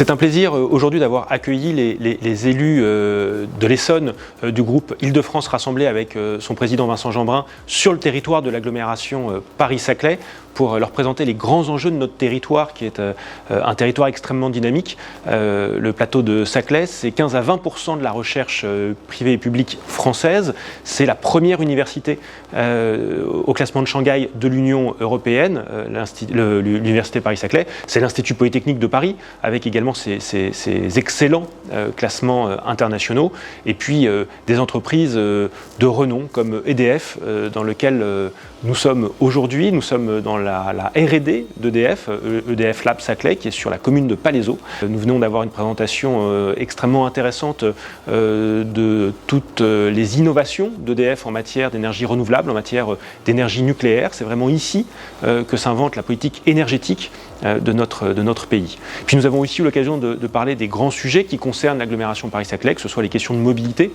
C'est un plaisir aujourd'hui d'avoir accueilli les élus de l'Essonne du groupe Île-de-France Rassemblée avec son président Vincent Jeanbrun sur le territoire de l'agglomération Paris-Saclay pour leur présenter les grands enjeux de notre territoire qui est un territoire extrêmement dynamique. Le plateau de Saclay, c'est 15 à 20% de la recherche privée et publique française. C'est la première université au classement de Shanghai de l'Union européenne, l'université Paris-Saclay. C'est l'Institut Polytechnique de Paris avec également ces excellents classements internationaux et puis des entreprises de renom comme EDF dans lequel nous sommes aujourd'hui. Nous sommes dans la R&D d'EDF, EDF Lab Saclay, qui est sur la commune de Palaiseau. Nous venons d'avoir une présentation extrêmement intéressante de toutes les innovations d'EDF en matière d'énergie renouvelable, en matière d'énergie nucléaire. C'est vraiment ici que s'invente la politique énergétique de notre pays. Puis nous avons aussi eu l'occasion de parler des grands sujets qui concernent l'agglomération Paris-Saclay, que ce soit les questions de mobilité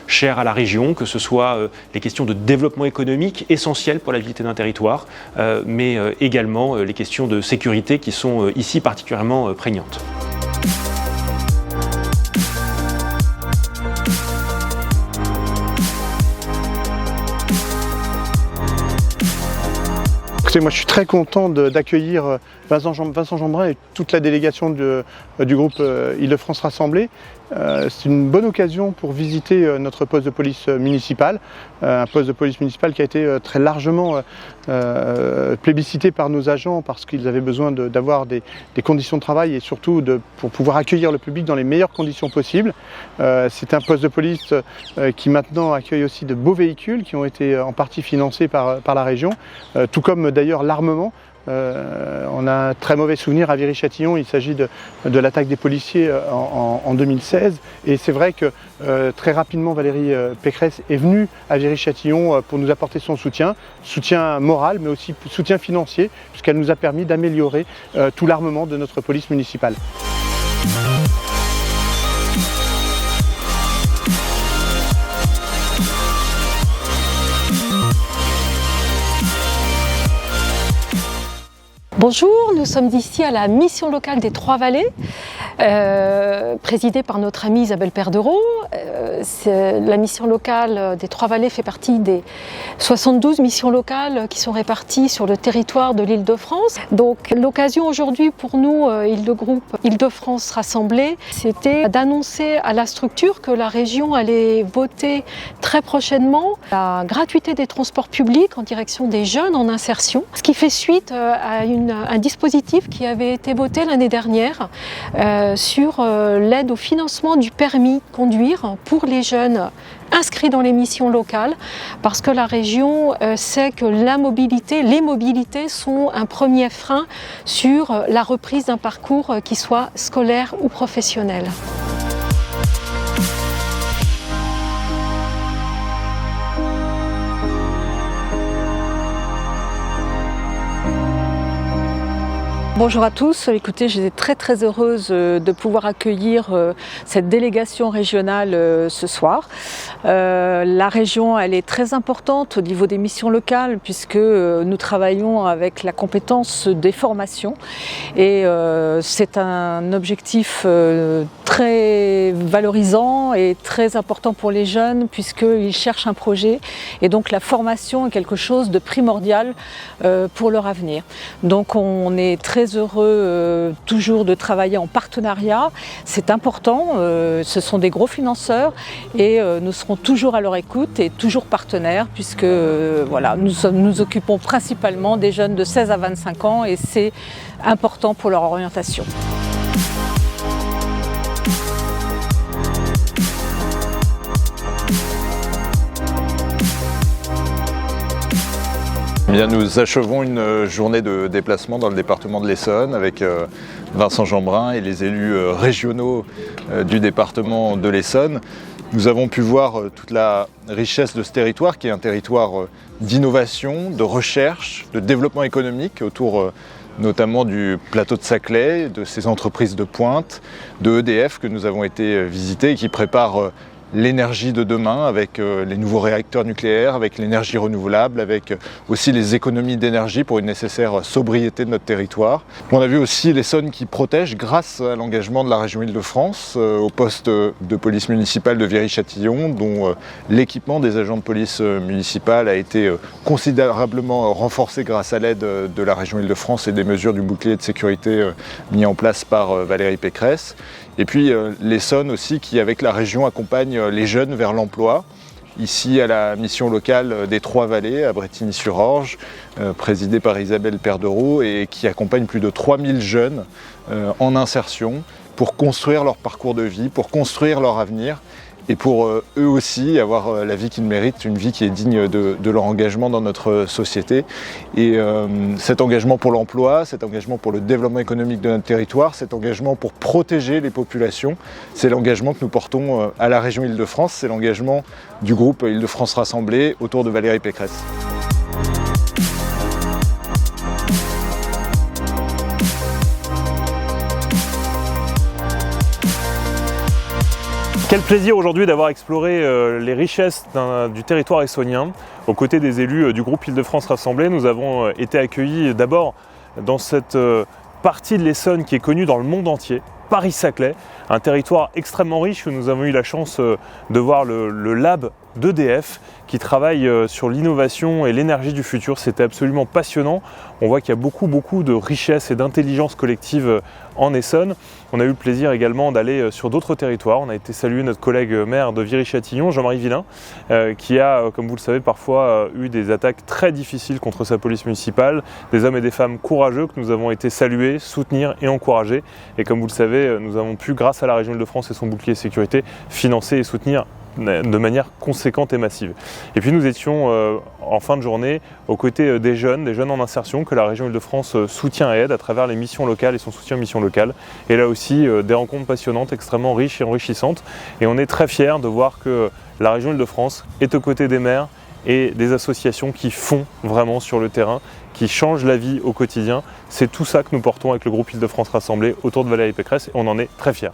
chères à la région, que ce soit les questions de développement économique essentielles pour la vitalité d'un territoire, mais également les questions de sécurité qui sont ici particulièrement prégnantes. Écoutez, moi je suis très content d'accueillir Vincent Jeanbrun et toute la délégation du groupe Île-de-France Rassemblée. C'est une bonne occasion pour visiter notre poste de police municipal, un poste de police municipal qui a été très largement plébiscité par nos agents parce qu'ils avaient besoin d'avoir des conditions de travail et surtout pour pouvoir accueillir le public dans les meilleures conditions possibles. C'est un poste de police qui maintenant accueille aussi de beaux véhicules qui ont été en partie financés par la région, tout comme d'ailleurs l'armement. On a un très mauvais souvenir à Viry-Châtillon, il s'agit de l'attaque des policiers en 2016 et c'est vrai que très rapidement Valérie Pécresse est venue à Viry-Châtillon pour nous apporter son soutien moral mais aussi soutien financier puisqu'elle nous a permis d'améliorer tout l'armement de notre police municipale. Bonjour, nous sommes ici à la mission locale des Trois-Vallées, présidée par notre amie Isabelle Perdereau. La mission locale des Trois-Vallées fait partie des 72 missions locales qui sont réparties sur le territoire de l'Île-de-France. Donc l'occasion aujourd'hui pour nous, le groupe Île-de-France Rassemblée, c'était d'annoncer à la structure que la région allait voter très prochainement la gratuité des transports publics en direction des jeunes en insertion, ce qui fait suite à un dispositif qui avait été voté l'année dernière sur l'aide au financement du permis de conduire pour les jeunes inscrits dans les missions locales, parce que la région sait que les mobilités sont un premier frein sur la reprise d'un parcours qui soit scolaire ou professionnel. Bonjour à tous, écoutez, j'étais très heureuse de pouvoir accueillir cette délégation régionale ce soir. La région, elle est très importante au niveau des missions locales puisque nous travaillons avec la compétence des formations et c'est un objectif très valorisant et très important pour les jeunes puisqu'ils cherchent un projet et donc la formation est quelque chose de primordial pour leur avenir. Donc on est très heureux toujours de travailler en partenariat, c'est important, ce sont des gros financeurs et nous serons toujours à leur écoute et toujours partenaires puisque voilà, nous occupons principalement des jeunes de 16 à 25 ans et c'est important pour leur orientation. Bien, nous achevons une journée de déplacement dans le département de l'Essonne avec Vincent Jeanbrun et les élus régionaux du département de l'Essonne. Nous avons pu voir toute la richesse de ce territoire qui est un territoire d'innovation, de recherche, de développement économique autour notamment du plateau de Saclay, de ces entreprises de pointe, de EDF que nous avons été visiter et qui préparent l'énergie de demain avec les nouveaux réacteurs nucléaires, avec l'énergie renouvelable, avec aussi les économies d'énergie pour une nécessaire sobriété de notre territoire. On a vu aussi l'Essonne qui protège grâce à l'engagement de la région Île-de-France au poste de police municipale de Viry-Châtillon, dont l'équipement des agents de police municipale a été considérablement renforcé grâce à l'aide de la région Île-de-France et des mesures du bouclier de sécurité mis en place par Valérie Pécresse. Et puis l'Essonne aussi qui, avec la région, accompagne les jeunes vers l'emploi. Ici à la mission locale des Trois-Vallées, à Brétigny-sur-Orge, présidée par Isabelle Perdereau, et qui accompagne plus de 3000 jeunes en insertion pour construire leur parcours de vie, pour construire leur avenir, et pour eux aussi avoir la vie qu'ils méritent, une vie qui est digne de leur engagement dans notre société. Et cet engagement pour l'emploi, cet engagement pour le développement économique de notre territoire, cet engagement pour protéger les populations, c'est l'engagement que nous portons à la région Île-de-France, c'est l'engagement du groupe Île-de-France Rassemblée autour de Valérie Pécresse. Quel plaisir aujourd'hui d'avoir exploré les richesses du territoire essonnien. Aux côtés des élus du groupe Île-de-France Rassemblée, nous avons été accueillis d'abord dans cette partie de l'Essonne qui est connue dans le monde entier, Paris-Saclay, un territoire extrêmement riche où nous avons eu la chance de voir le lab d'EDF qui travaille sur l'innovation et l'énergie du futur. C'était absolument passionnant. On voit qu'il y a beaucoup de richesse et d'intelligence collective en Essonne. On a eu le plaisir également d'aller sur d'autres territoires. On a été saluer notre collègue maire de Viry-Châtillon, Jean-Marie Villain, qui a, comme vous le savez, parfois eu des attaques très difficiles contre sa police municipale, des hommes et des femmes courageux que nous avons été saluer, soutenir et encourager. Et comme vous le savez, nous avons pu, grâce à la région Île-de-France et son bouclier sécurité, financer et soutenir de manière conséquente et massive. Et puis nous étions en fin de journée aux côtés des jeunes en insertion que la région Île-de-France soutient et aide à travers les missions locales et son soutien aux missions locales. Et là aussi des rencontres passionnantes, extrêmement riches et enrichissantes. Et on est très fiers de voir que la région Île-de-France est aux côtés des maires et des associations qui font vraiment sur le terrain, qui changent la vie au quotidien. C'est tout ça que nous portons avec le groupe Île-de-France Rassemblée autour de Valérie Pécresse et on en est très fiers.